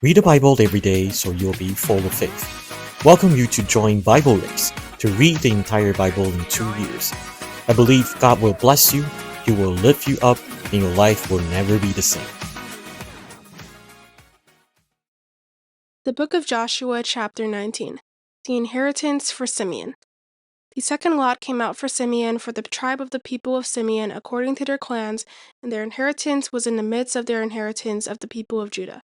Read the Bible every day so you'll be full of faith. Welcome you to join Bible Race to read the entire Bible in 2 years. I believe God will bless you, He will lift you up, and your life will never be the same. The Book of Joshua, chapter 19. The inheritance for Simeon. The second lot came out for Simeon, for the tribe of the people of Simeon, according to their clans, and their inheritance was in the midst of their inheritance of the people of Judah.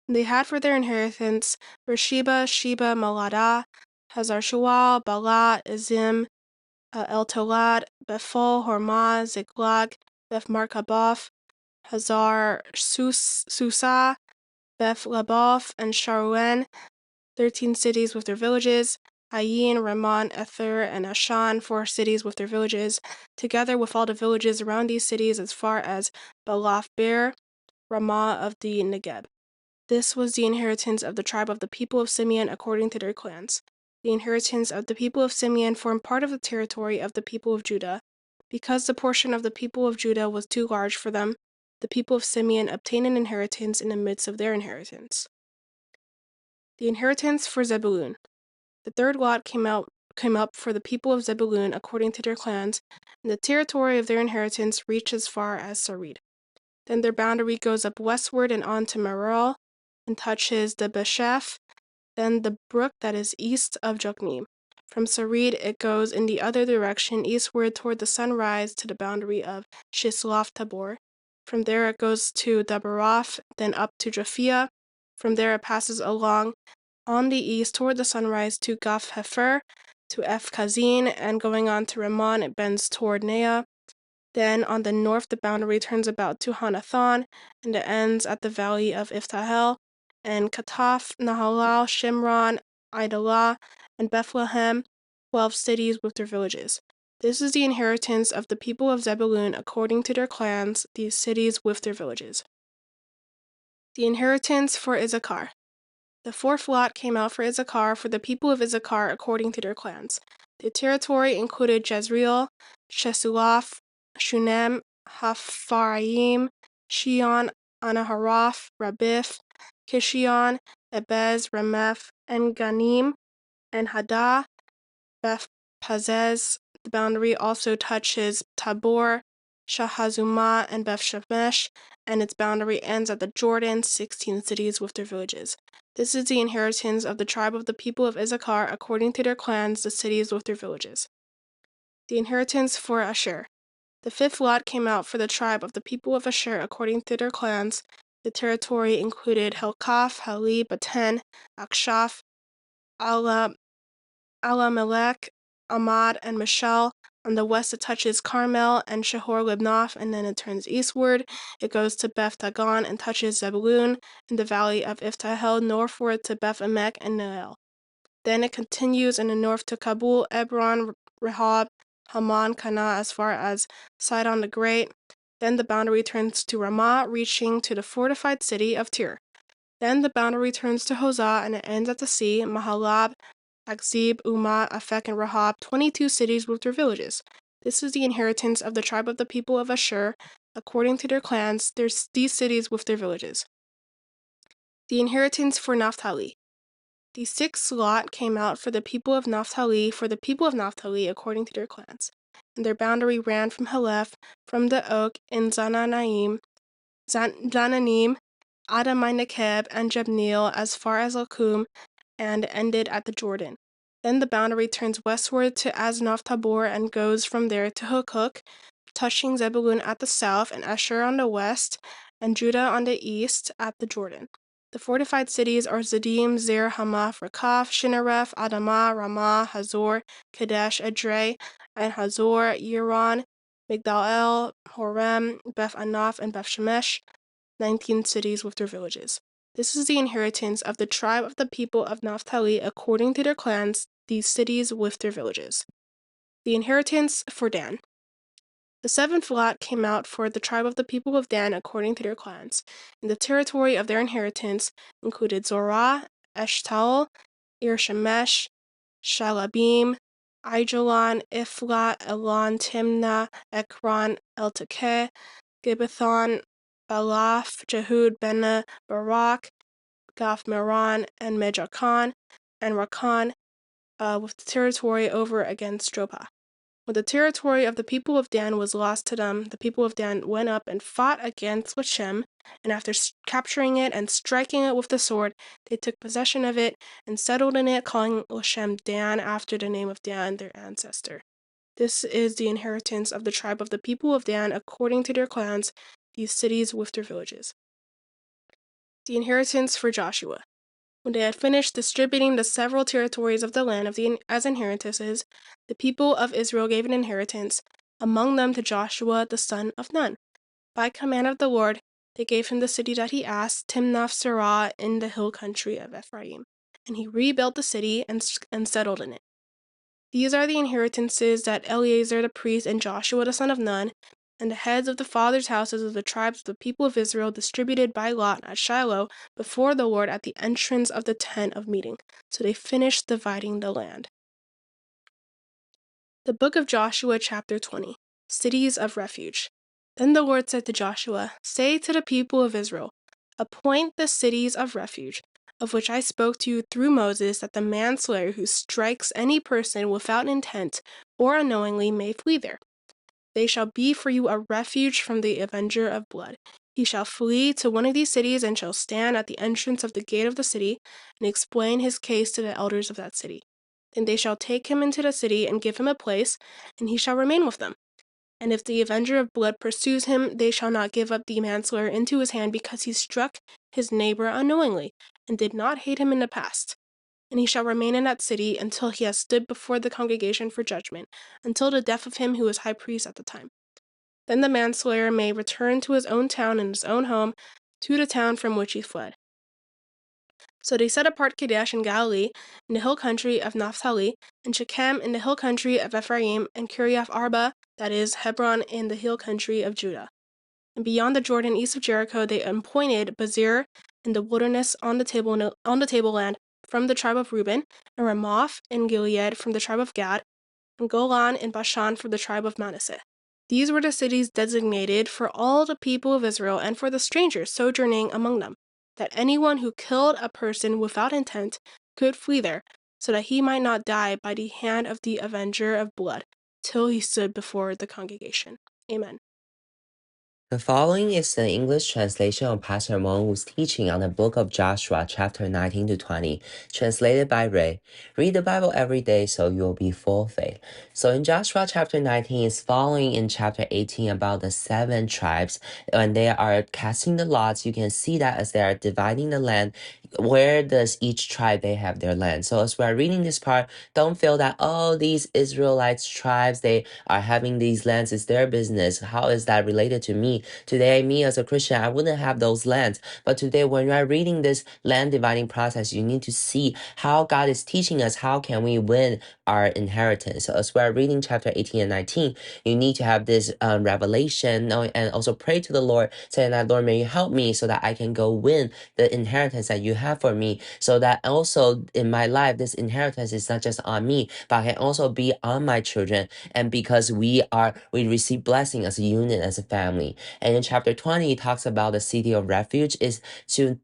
And they had for their inheritance Beersheba, Sheba, Maladah, Hazar-Shual, Bala, Azim, El-Tolad, Bethel, Hormah, Ziklag, Beth-Markaboth, Hazar-Susah, Beth-Lebaoth, and Sharuhen, 13 cities with their villages, Ayin, Ramon, Ether, and Ashan, 4 cities with their villages, together with all the villages around these cities as far as Balath Beer, Ramah of the Negeb. This was the inheritance of the tribe of the people of Simeon according to their clans. The inheritance of the people of Simeon formed part of the territory of the people of Judah. Because the portion of the people of Judah was too large for them, the people of Simeon obtained an inheritance in the midst of their inheritance. The inheritance for Zebulun. The third lot came up for the people of Zebulun according to their clans, and the territory of their inheritance reached as far as Sarid. Then their boundary goes up westward and on to Merel, and touches the Besheph, then the brook that is east of Jokneam. From Sarid it goes in the other direction eastward toward the sunrise to the boundary of Shisloth Tabor. From there it goes to Dabaroth, then up to Japhia. From there it passes along on the east toward the sunrise to Gath Hefer, to Kazin, and going on to Ramon it bends toward Nea. Then on the north the boundary turns about to Hanathon, and it ends at the valley of Iftahel, and Kataph, Nahalal, Shimron, Idalah, and Bethlehem, 12 cities with their villages. This is the inheritance of the people of Zebulun according to their clans, these cities with their villages. The inheritance for Issachar. The fourth lot came out for Issachar, for the people of Issachar according to their clans. The territory included Jezreel, Shesulaph, Shunem, Hapharaim, Shion, Anaharath, Rabith, Kishion, Ebez, Remeth, En-Ganim, and Hadah, Beth Pazez. The boundary also touches Tabor, Shahazumah, and Beth Shemesh, and its boundary ends at the Jordan, 16 cities with their villages. This is the inheritance of the tribe of the people of Issachar according to their clans, the cities with their villages. The inheritance for Asher. The fifth lot came out for the tribe of the people of Asher according to their clans. The territory included Helkath, Hali, Baten, Akshaph, Alamelech, Amad, and Michelle. On the west it touches Carmel and Shahor Libnath, and then it turns eastward. It goes to Beth Dagon and touches Zebulun in the valley of Iftahel, northward to Beth Emek and Neel. Then it continues in the north to Kabul, Ebron, Rehob, Haman, Cana, as far as Sidon the Great. Then the boundary turns to Ramah, reaching to the fortified city of Tyre. Then the boundary turns to Hosah, and it ends at the sea, Mahalab, Akzib, Umah, Afek, and Rahab, 22 cities with their villages. This is the inheritance of the tribe of the people of Asher, according to their clans, these cities with their villages. The inheritance for Naphtali. The sixth lot came out for the people of Naphtali, according to their clans. And their boundary ran from Haleph, from the oak in Zananim, Zananim, Adamai Nekeb, and Jabneel, as far as Lakum, and ended at the Jordan. Then the boundary turns westward to Aznoth Tabor and goes from there to Hukuk, touching Zebulun at the south, and Asher on the west, and Judah on the east at the Jordan. The fortified cities are Zedim, Zer, Hamath, Rekaph, Shinareth, Adamah, Ramah, Hazor, Kadesh, Edrei, and Hazor, Yiron, Migdal-el, Horem, Beth Anath, and Beth Shemesh, 19 cities with their villages. This is the inheritance of the tribe of the people of Naphtali according to their clans, these cities with their villages. The inheritance for Dan. The seventh lot came out for the tribe of the people of Dan according to their clans, and the territory of their inheritance included Zorah, Eshtaol, Ir-Shemesh, Shalabim, Aijalon, Iflah, Elon, Timnah, Ekron, Eltekeh, Gibbethon, Balath, Jehud, Bena, Barak, Gath Meron, and Mejakan, and Rakan, with the territory over against Joppa. When the territory of the people of Dan was lost to them, the people of Dan went up and fought against Lashem, and after capturing it and striking it with the sword, they took possession of it and settled in it, calling Lashem Dan after the name of Dan, their ancestor. This is the inheritance of the tribe of the people of Dan according to their clans, these cities with their villages. The inheritance for Joshua. When they had finished distributing the several territories of the land as inheritances, the people of Israel gave an inheritance among them to Joshua the son of Nun. By command of the Lord, they gave him the city that he asked, Timnath Serah, in the hill country of Ephraim, and he rebuilt the city and settled in it. These are the inheritances that Eleazar the priest and Joshua the son of Nun, and the heads of the fathers' houses of the tribes of the people of Israel distributed by lot at Shiloh before the Lord at the entrance of the tent of meeting. So they finished dividing the land. The book of Joshua, chapter 20. Cities of refuge. Then the Lord said to Joshua, "Say to the people of Israel, appoint the cities of refuge, of which I spoke to you through Moses, that the manslayer who strikes any person without intent or unknowingly may flee there. They shall be for you a refuge from the avenger of blood. He shall flee to one of these cities and shall stand at the entrance of the gate of the city and explain his case to the elders of that city. Then they shall take him into the city and give him a place, and he shall remain with them. And if the avenger of blood pursues him, they shall not give up the manslayer into his hand because he struck his neighbor unknowingly and did not hate him in the past. And he shall remain in that city until he has stood before the congregation for judgment, until the death of him who is high priest at the time. Then the manslayer may return to his own town and his own home, to the town from which he fled." So they set apart Kadesh in Galilee, in the hill country of Naphtali, and Shechem in the hill country of Ephraim, and Kiriath Arba, that is, Hebron, in the hill country of Judah. And beyond the Jordan, east of Jericho, they appointed Bazir in the wilderness on the tableland from the tribe of Reuben, and Ramoth in Gilead from the tribe of Gad, and Golan in Bashan from the tribe of Manasseh. These were the cities designated for all the people of Israel and for the strangers sojourning among them, that anyone who killed a person without intent could flee there, so that he might not die by the hand of the avenger of blood, till he stood before the congregation. Amen. The following is the English translation of Pastor Wong's teaching on the book of Joshua, chapter 19 to 20, translated by Ray. Read the Bible every day so you'll be full of faith. So in Joshua chapter 19 is following in chapter 18 about the 7 tribes. When they are casting the lots, you can see that as they are dividing the land, where does each tribe they have their land. So as we are reading this part, don't feel that, oh, these Israelites tribes, they are having these lands, it's their business. How is that related to me? Today, me as a Christian, I wouldn't have those lands. But today, when you are reading this land dividing process, you need to see how God is teaching us how can we win our inheritance. So as we are reading chapter 18 and 19, you need to have this revelation and also pray to the Lord, saying that, Lord, may you help me so that I can go win the inheritance that you have for me, so that also in my life, this inheritance is not just on me, but can also be on my children. And because we receive blessing as a unit, as a family. And in chapter 20, it talks about the city of refuge is to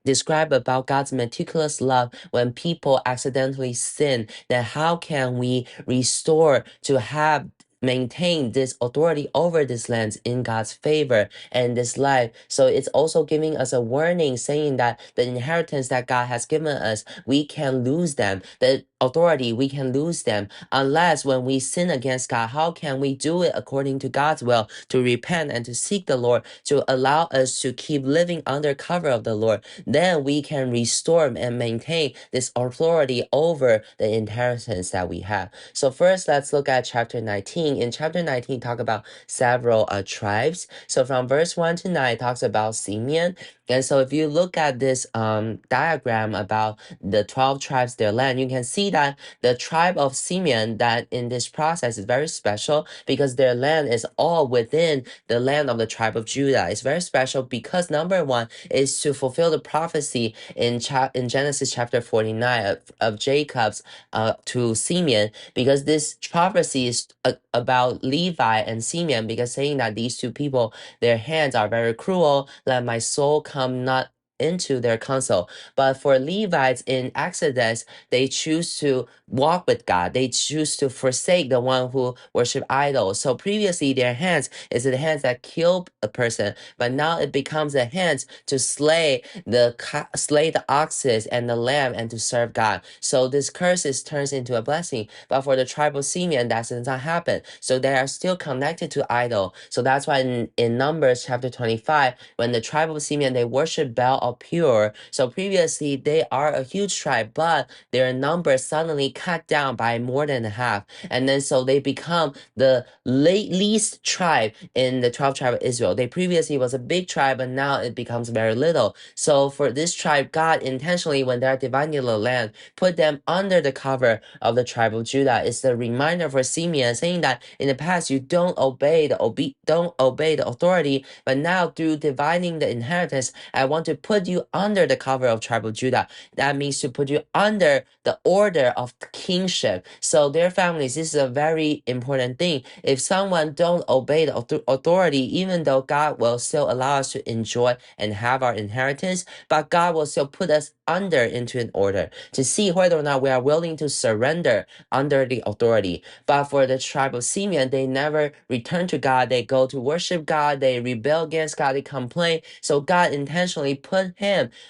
describe about God's meticulous love when people accidentally sin. Then how can we restore to maintain this authority over this land in God's favor and this life? So it's also giving us a warning, saying that the inheritance that God has given us, we can lose them. The authority, we can lose them unless when we sin against God. How can we do it according to God's will, to repent and to seek the Lord, to allow us to keep living under cover of the Lord? Then we can restore and maintain this authority over the inheritance that we have. So first, let's look at chapter 19. In chapter 19, talk about several tribes. So from verse 1 to 9, it talks about Simeon. And so if you look at this diagram about the 12 tribes, their land, you can see that the tribe of Simeon, that in this process is very special because their land is all within the land of the tribe of Judah. It's very special because number 1 is to fulfill the prophecy in Genesis chapter 49 of Jacob's to Simeon, because this prophecy is about Levi and Simeon, because saying that these two people, their hands are very cruel, let my soul come not into their council. But for Levites in Exodus, they choose to walk with God. They choose to forsake the one who worship idols. So previously their hands is the hands that kill a person, but now it becomes the hands to slay the oxes and the lamb and to serve God. So this curses turns into a blessing. But for the tribe of Simeon, that does not happen. So they are still connected to idol. So that's why in Numbers chapter 25, when the tribe of Simeon, they worship Baal of Pure. So previously they are a huge tribe, but their numbers suddenly cut down by more than half. And then so they become the least tribe in the 12 tribe of Israel. They previously was a big tribe, but now it becomes very little. So for this tribe, God intentionally, when they're dividing the land, put them under the cover of the tribe of Judah. It's the reminder for Simeon, saying that in the past you don't obey the authority, but now through dividing the inheritance, I want to put you under the cover of tribe of Judah. That means to put you under the order of kingship. So their families, this is a very important thing. If someone don't obey the authority, even though God will still allow us to enjoy and have our inheritance, but God will still put us under into an order to see whether or not we are willing to surrender under the authority. But for the tribe of Simeon, they never return to God. They go to worship God. They rebel against God. They complain. So God intentionally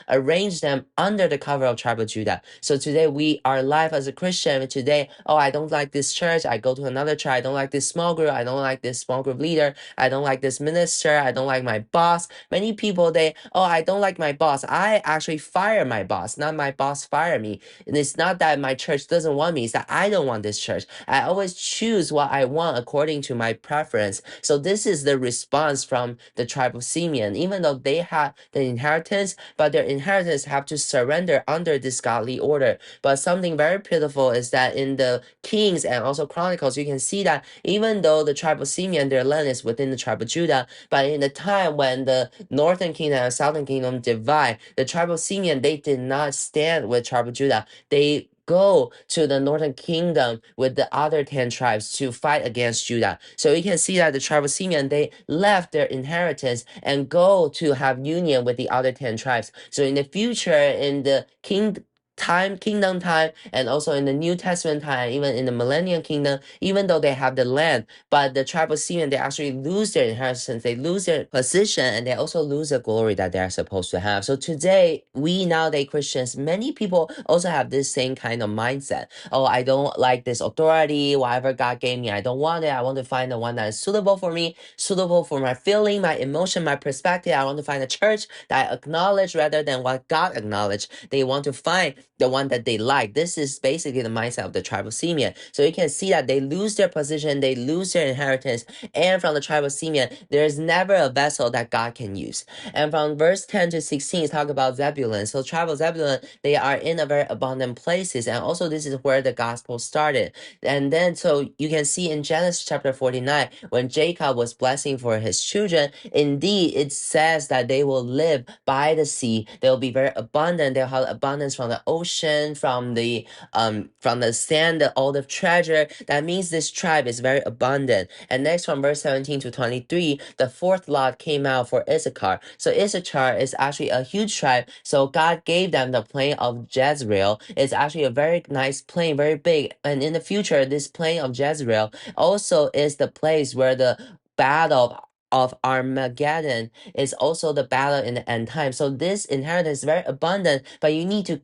arranged them under the cover of tribe of Judah. So today we are alive as a Christian. Today, oh, I don't like this church. I go to another church. I don't like this small group. I don't like this small group leader. I don't like this minister. I don't like my boss. Many people, I don't like my boss. I actually fire my boss, not my boss fire me. And it's not that my church doesn't want me. It's that I don't want this church. I always choose what I want according to my preference. So this is the response from the tribe of Simeon. Even though they had the inheritance, but their inheritance have to surrender under this godly order. But something very pitiful is that in the Kings and also Chronicles, you can see that even though the tribe of Simeon, their land is within the tribe of Judah, but in the time when the northern kingdom and southern kingdom divide, the tribe of Simeon, they did not stand with tribe of Judah. They go to the northern kingdom with the other 10 tribes to fight against Judah. So you can see that the tribe of Simeon, they left their inheritance and go to have union with the other 10 tribes. So in the future, in the kingdom time, and also in the New Testament time, even in the Millennium Kingdom, even though they have the land, but the tribe of Simeon, they actually lose their inheritance, they lose their position, and they also lose the glory that they are supposed to have. So today, we nowadays Christians, many people also have this same kind of mindset. Oh, I don't like this authority, whatever God gave me, I don't want it. I want to find the one that is suitable for me, suitable for my feeling, my emotion, my perspective. I want to find a church that I acknowledge rather than what God acknowledged. They want to find the one that they like. This is basically the mindset of the tribe of Simeon. So you can see that they lose their position, they lose their inheritance, and from the tribe of Simeon, there is never a vessel that God can use. And from verse 10 to 16, it's talk about Zebulun. So tribe of Zebulun, they are in a very abundant places, and also this is where the gospel started. And then so you can see in Genesis chapter 49, when Jacob was blessing for his children, indeed it says that they will live by the sea. They will be very abundant. They'll have abundance from the ocean, from the sand, all the treasure. That means this tribe is very abundant. And next from verse 17 to 23, the fourth lot came out for Issachar. So Issachar is actually a huge tribe. So God gave them the plain of Jezreel. It's actually a very nice plain, very big. And in the future, this plain of Jezreel also is the place where the battle of Armageddon is also the battle in the end time. So this inheritance is very abundant, but you need to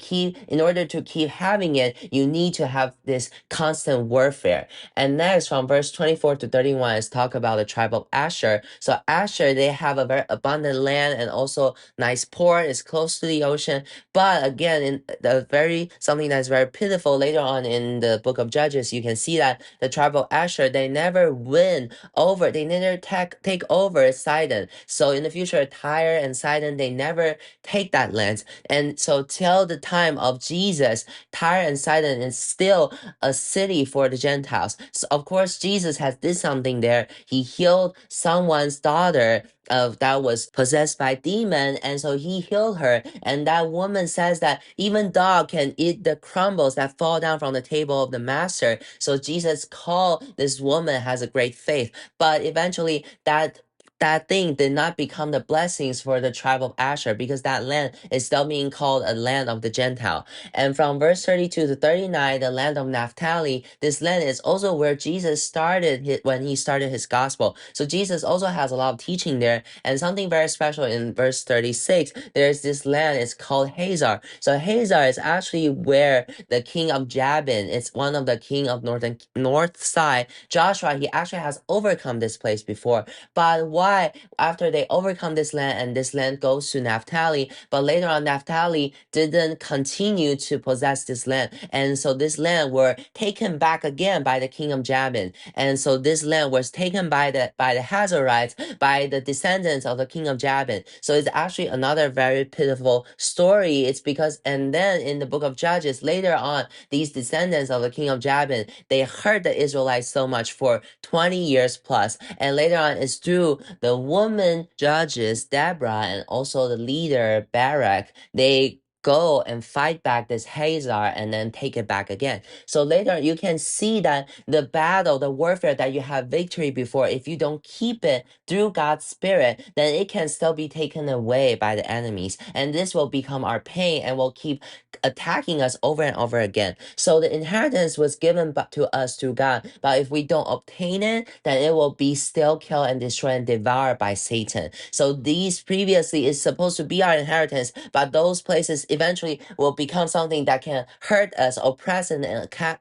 in order to keep having it, you need to have this constant warfare. And next from verse 24 to 31 is talk about the tribe of Asher. So Asher, they have a very abundant land and also nice port, it's close to the ocean. But again, in the something that's very pitiful later on in the book of Judges, you can see that the tribe of Asher, they never they never take over Sidon. So in the future, Tyre and Sidon, they never take that land. And so till the time of Jesus, Tyre and Sidon is still a city for the Gentiles. So of course, Jesus has did something there. He healed someone's daughter that was possessed by demon, and so he healed her. And that woman says that even dog can eat the crumbles that fall down from the table of the master. So Jesus called this woman has a great faith, but eventually that that thing did not become the blessings for the tribe of Asher, because that land is still being called a land of the Gentile. And from verse 32 to 39, the land of Naphtali, this land is also where Jesus started when he started his gospel. So Jesus also has a lot of teaching there. And something very special in verse 36, there's this land, it's called Hazar. So Hazar is actually where the king of Jabin, it's one of the king of north side, Joshua, he actually has overcome this place before. But why, after they overcome this land and this land goes to Naphtali, but later on Naphtali didn't continue to possess this land, and so this land were taken back again by the king of Jabin, and so this land was taken by the Hazarites, by the descendants of the king of Jabin. So it's actually another very pitiful story. It's because, and then in the book of Judges later on, these descendants of the king of Jabin, they hurt the Israelites so much for 20 years plus, and later on it's through the woman judges Deborah and also the leader Barak, they go and fight back this Hazar and then take it back again. So later you can see that the battle, the warfare that you have victory before, if you don't keep it through God's spirit, then it can still be taken away by the enemies. And this will become our pain and will keep attacking us over and over again. So the inheritance was given to us through God, but if we don't obtain it, then it will be still killed and destroyed and devoured by Satan. So these previously is supposed to be our inheritance, but those places eventually will become something that can hurt us, oppress and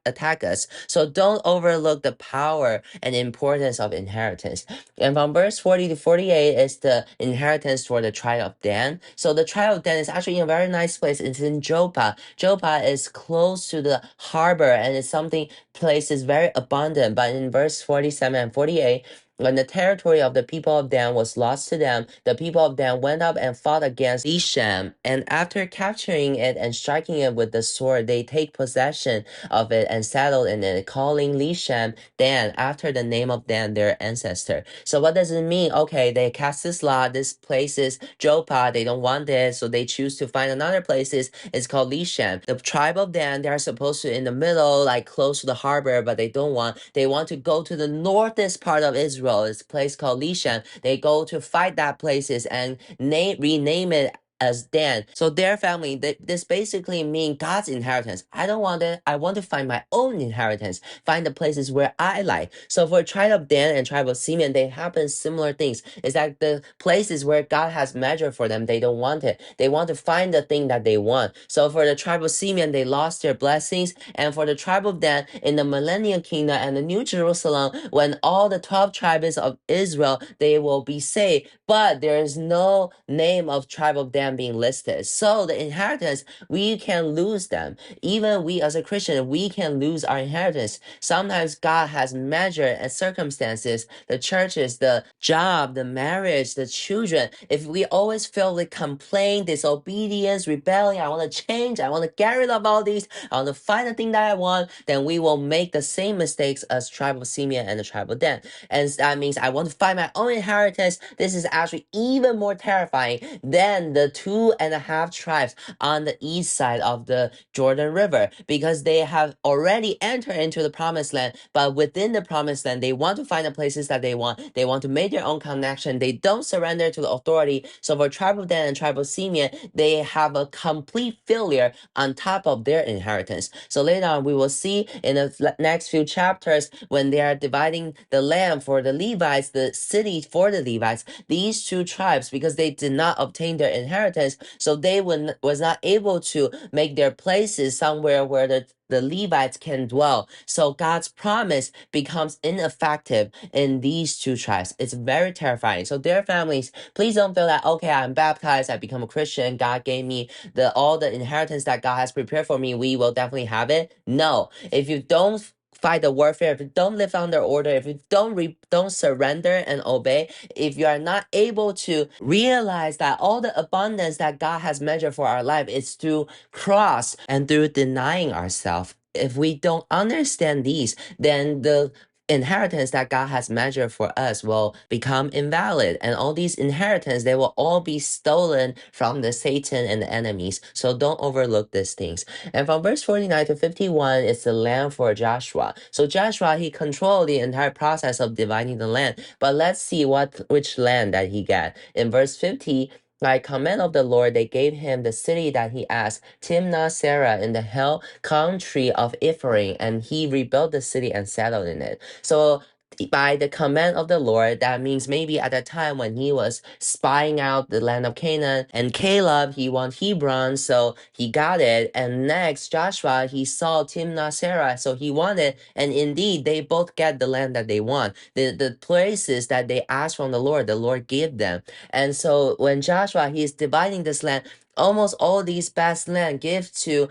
attack us. So don't overlook the power and importance of inheritance. And from verse 40 to 48 is the inheritance for the tribe of Dan. So the tribe of Dan is actually in a very nice place. It's in Joppa. Joppa is close to the harbor, and it's something place is very abundant. But in verse 47 and 48, when the territory of the people of Dan was lost to them, the people of Dan went up and fought against Isham. And after capturing it and striking it with the sword, they take possession of it and settled in it, calling Lisham Dan after the name of Dan, their ancestor. So what does it mean? Okay, they cast this law. This place is Joppa. They don't want it, so they choose to find another places. It's called Lisham. The tribe of Dan, they are supposed to in the middle, like close to the harbor, but they don't want. They want to go to the northest part of Israel. It's a place called Lisham. They go to fight that places and rename it as Dan. So their family, this basically means God's inheritance. I don't want it. I want to find my own inheritance, find the places where I like. So for tribe of Dan and tribe of Simeon, they happen similar things. It's like the places where God has measured for them, they don't want it. They want to find the thing that they want. So for the tribe of Simeon, they lost their blessings. And for the tribe of Dan, in the millennial kingdom and the New Jerusalem, when all the 12 tribes of Israel, they will be saved. But there is no name of tribe of Dan being listed. So the inheritance, we can lose them. Even we as a Christian, we can lose our inheritance. Sometimes God has measured and circumstances, the churches, the job, the marriage, the children. If we always feel like complaint, disobedience, rebellion, I want to change, I want to get rid of all these, I want to find the thing that I want, then we will make the same mistakes as tribe of Simeon and the tribe of Dan. And that means I want to find my own inheritance. This is actually even more terrifying than the 2.5 tribes on the east side of the Jordan River, because they have already entered into the promised land, but within the promised land, they want to find the places that they want. They want to make their own connection. They don't surrender to the authority. So for tribe of Dan and tribe of Simeon, they have a complete failure on top of their inheritance. So later on, we will see in the next few chapters, when they are dividing the land for the Levites, the city for the Levites, these two tribes, because they did not obtain their inheritance, so they was not able to make their places somewhere where the Levites can dwell. So God's promise becomes ineffective in these two tribes. It's very terrifying. So their families, please don't feel that, okay, I'm baptized, I become a Christian, God gave me all the inheritance that God has prepared for me, we will definitely have it. No, if you don't fight the warfare, if you don't live under order, if you don't surrender and obey, if you are not able to realize that all the abundance that God has measured for our life is through cross and through denying ourselves, if we don't understand these, then the inheritance that God has measured for us will become invalid, and all these inheritance, they will all be stolen from the Satan and the enemies. So don't overlook these things. And from verse 49 to 51 is the land for Joshua. So Joshua, he controlled the entire process of dividing the land. But let's see which land that he got. In verse 50, by command of the Lord, they gave him the city that he asked, Timnah Serah, in the hill country of Ephraim, and he rebuilt the city and settled in it. So by the command of the Lord, that means maybe at the time when he was spying out the land of Canaan, and Caleb, he won Hebron, so he got it. And next, Joshua, he saw Timnah Serah, so he won it. And indeed, they both get the land that they want. The places that they asked from the Lord gave them. And so when Joshua, he's dividing this land, almost all these best land give to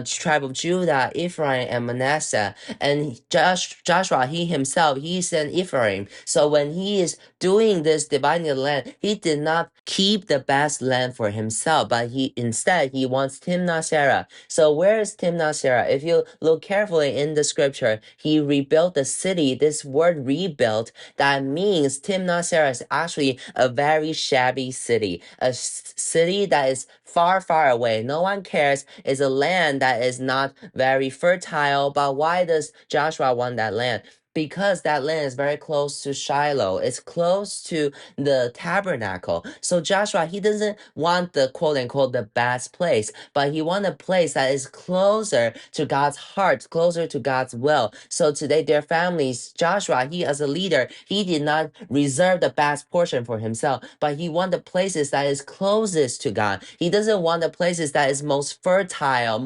tribe of Judah, Ephraim, and Manasseh. And Joshua, he himself, he's an Ephraim. So when he is doing this dividing the land, he did not keep the best land for himself, but instead he wants Timnah Serah. So where is Timnah Serah? If you look carefully in the scripture, he rebuilt the city. This word rebuilt, that means Timnah Serah is actually a very shabby city, a city that is far, far away. No one cares. It's a land that is not very fertile. But why does Joshua want that land? Because that land is very close to Shiloh. It's close to the tabernacle. So Joshua, he doesn't want the quote unquote the best place, but he wants a place that is closer to God's heart, closer to God's will. So today, their families, Joshua, he as a leader, he did not reserve the best portion for himself, but he want the places that is closest to God. He doesn't want the places that is most fertile,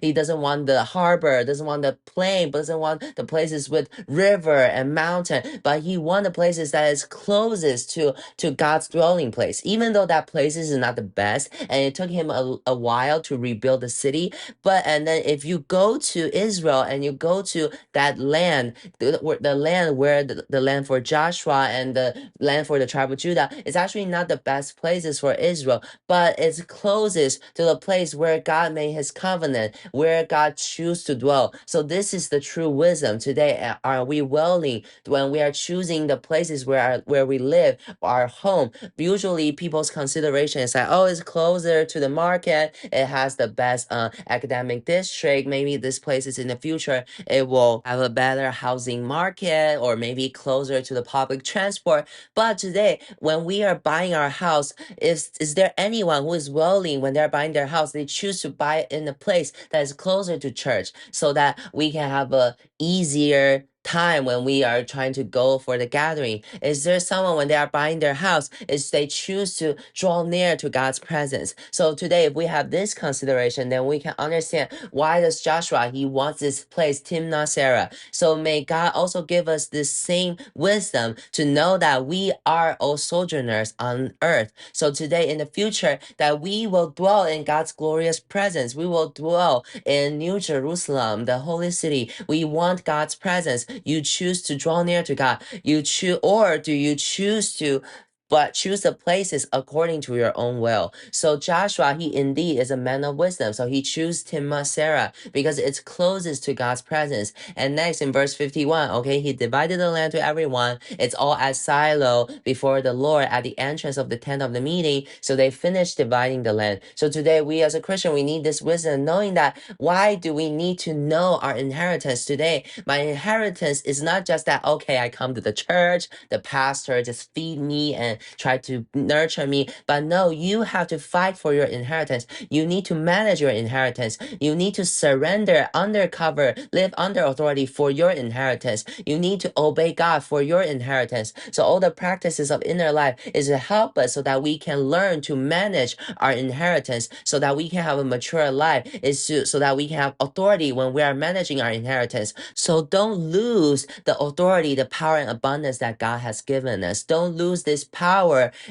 he doesn't want the harbor, doesn't want the plain, doesn't want the places with river and mountain, but he want the places that is closest to God's dwelling place. Even though that place is not the best, and it took him a while to rebuild the city, and then if you go to Israel and you go to that land, the land where the land for Joshua and the land for the tribe of Judah, it's actually not the best places for Israel, but it's closest to the place where God made his covenant, where God choose to dwell. So this is the true wisdom today. Are we willing, when we are choosing the places where we live, our home? Usually people's consideration is like, oh, it's closer to the market, it has the best academic district, maybe this place is in the future, it will have a better housing market, or maybe closer to the public transport. But today, when we are buying our house, is there anyone who is willing, when they're buying their house, they choose to buy it in a place that is closer to church, so that we can have a easier time when we are trying to go for the gathering? Is there someone, when they are buying their house, is they choose to draw near to God's presence? So today, if we have this consideration, then we can understand why does Joshua, he wants this place, Timnah Serah. So may God also give us this same wisdom to know that we are all sojourners on earth. So today, in the future, that we will dwell in God's glorious presence. We will dwell in New Jerusalem, the holy city. We want God's presence. You choose to draw near to God. Or do you choose to choose the places according to your own will? So Joshua, he indeed is a man of wisdom. So he chose Timnah Serah because it's closest to God's presence. And next in verse 51, okay, he divided the land to everyone. It's all at Shiloh before the Lord at the entrance of the tent of the meeting. So they finished dividing the land. So today, we as a Christian, we need this wisdom, knowing that why do we need to know our inheritance today? My inheritance is not just that, okay, I come to the church, the pastor just feed me and try to nurture me. But no, you have to fight for your inheritance. You need to manage your inheritance. You need to surrender under cover, live under authority for your inheritance. You need to obey God for your inheritance. So all the practices of inner life is to help us so that we can learn to manage our inheritance, so that we can have a mature life, so that we can have authority when we are managing our inheritance. So don't lose the authority, the power and abundance that God has given us. Don't lose this power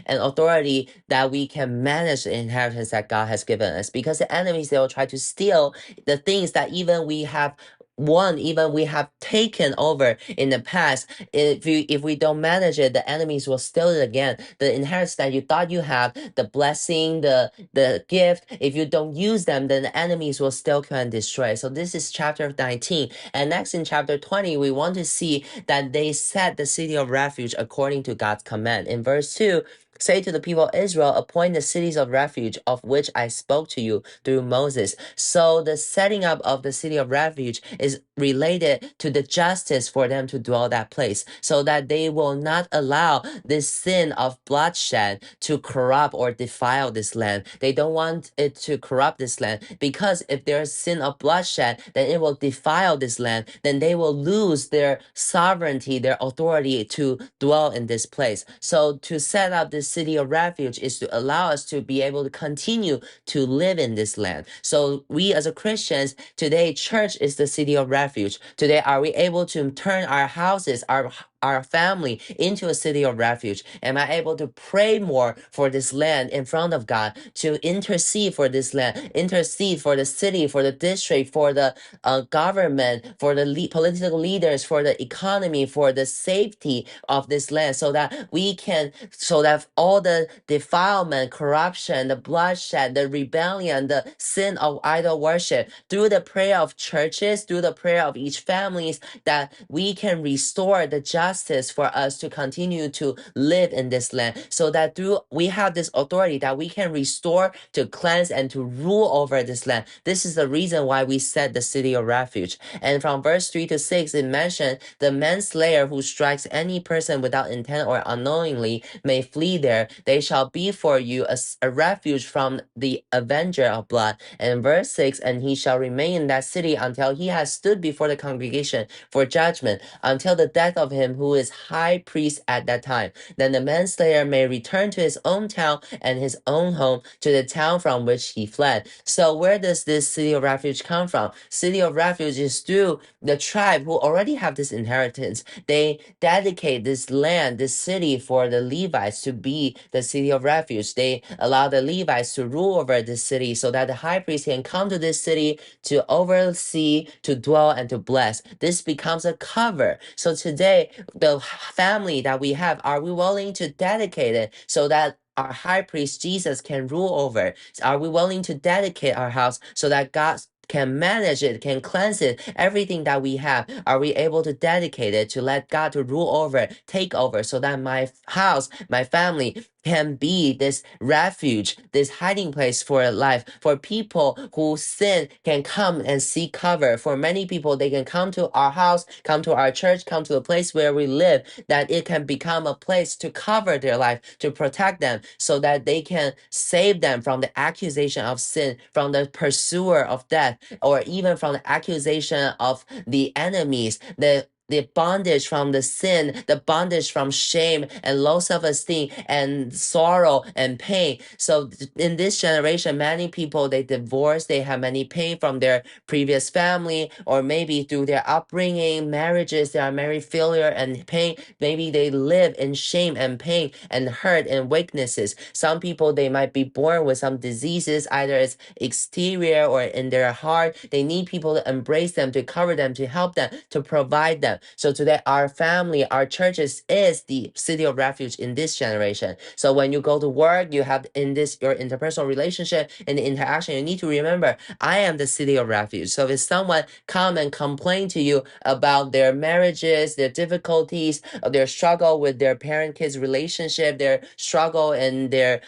and authority that we can manage the inheritance that God has given us, because the enemies, they will try to steal the things that even we have one even we have taken over in the past, if we don't manage it, the enemies will steal it again. The inheritance that you thought you have, the blessing, the gift, if you don't use them, then the enemies will still come and destroy. So this is chapter 19. And next in chapter 20, we want to see that they set the city of refuge according to God's command. In verse 2, say to the people of Israel, appoint the cities of refuge of which I spoke to you through Moses. So the setting up of the city of refuge is related to the justice for them to dwell that place, so that they will not allow this sin of bloodshed to corrupt or defile this land. They don't want it to corrupt this land, because if there's sin of bloodshed, then it will defile this land. Then they will lose their sovereignty, their authority to dwell in this place. So to set up this city of refuge is to allow us to be able to continue to live in this land. So we as a Christians today, church is the city of refuge. Today, are we able to turn our houses, our family into a city of refuge? Am I able to pray more for this land in front of God, to intercede for this land, intercede for the city, for the district, for the government, for the political leaders, for the economy, for the safety of this land, so that so that all the defilement, corruption, the bloodshed, the rebellion, the sin of idol worship, through the prayer of churches, through the prayer of each families, that we can restore the justice for us to continue to live in this land, so that through we have this authority that we can restore, to cleanse, and to rule over this land. This is the reason why we set the city of refuge. And from verse 3 to 6, it mentioned the manslayer who strikes any person without intent or unknowingly may flee there. They shall be for you a refuge from the avenger of blood. And verse 6, and he shall remain in that city until he has stood before the congregation for judgment, until the death of him who is high priest at that time. Then the manslayer may return to his own town and his own home, to the town from which he fled. So where does this city of refuge come from? City of refuge is through the tribe who already have this inheritance. They dedicate this land, this city, for the Levites to be the city of refuge. They allow the Levites to rule over this city, so that the high priest can come to this city to oversee, to dwell, and to bless. This becomes a cover. So today, the family that we have, are we willing to dedicate it so that our high priest Jesus can rule over? Are we willing to dedicate our house so that God can manage it, can cleanse it, everything that we have? Are we able to dedicate it to let God to rule over, take over, so that my house, my family can be this refuge, this hiding place for life, for people who sin can come and seek cover. For many people, they can come to our house, come to our church, come to the place where we live, that it can become a place to cover their life, to protect them, so that they can save them from the accusation of sin, from the pursuer of death, or even from the accusation of the enemies, the bondage from the sin, the bondage from shame and low self-esteem and sorrow and pain. So in this generation, many people, they divorce, they have many pain from their previous family, or maybe through their upbringing, marriages, they are married failure and pain. Maybe they live in shame and pain and hurt and weaknesses. Some people, they might be born with some diseases, either it's exterior or in their heart. They need people to embrace them, to cover them, to help them, to provide them. So today, our family, our churches is the city of refuge in this generation. So when you go to work, you have in this your interpersonal relationship and the interaction, you need to remember, I am the city of refuge. So if someone come and complain to you about their marriages, their difficulties, their struggle with their parent-kids relationship, their struggle in their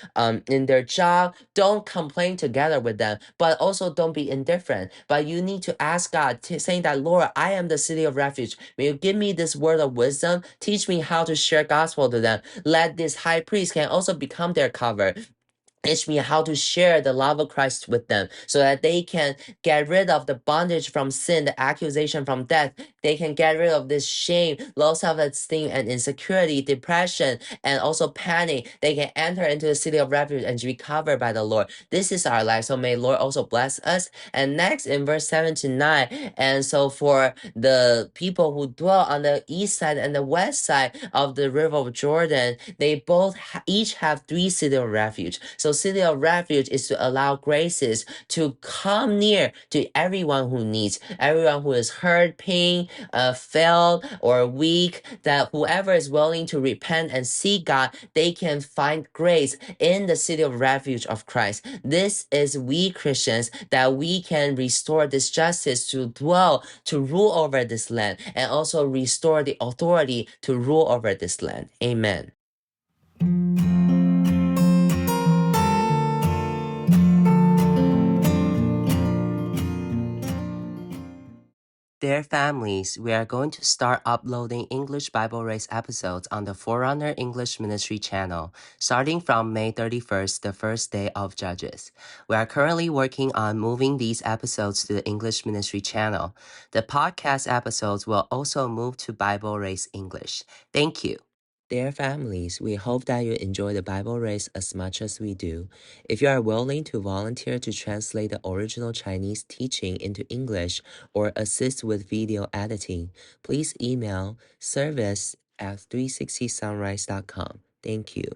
job, don't complain together with them, but also don't be indifferent. But you need to ask God, saying that, Lord, I am the city of refuge. May you give me this word of wisdom. Teach me how to share gospel to them. Let this high priest can also become their cover. Teach me how to share the love of Christ with them, so that they can get rid of the bondage from sin, the accusation from death. They can get rid of this shame, low self-esteem, and insecurity, depression, and also panic. They can enter into the city of refuge and be covered by the Lord. This is our life. So may Lord also bless us. And next in verse 7 to 9, and so for the people who dwell on the east side and the west side of the river of Jordan, they both each have 3 cities of refuge. So City of Refuge is to allow graces to come near to everyone who needs, everyone who is hurt, pain, failed, or weak, that whoever is willing to repent and seek God, they can find grace in the City of Refuge of Christ. This is we Christians, that we can restore this justice to dwell, to rule over this land, and also restore the authority to rule over this land. Amen. Dear families, we are going to start uploading English Bible Race episodes on the Forerunner English Ministry channel, starting from May 31st, the first day of Judges. We are currently working on moving these episodes to the English Ministry channel. The podcast episodes will also move to Bible Race English. Thank you. Dear families, we hope that you enjoy the Bible race as much as we do. If you are willing to volunteer to translate the original Chinese teaching into English or assist with video editing, please email service@360sunrise.com. Thank you.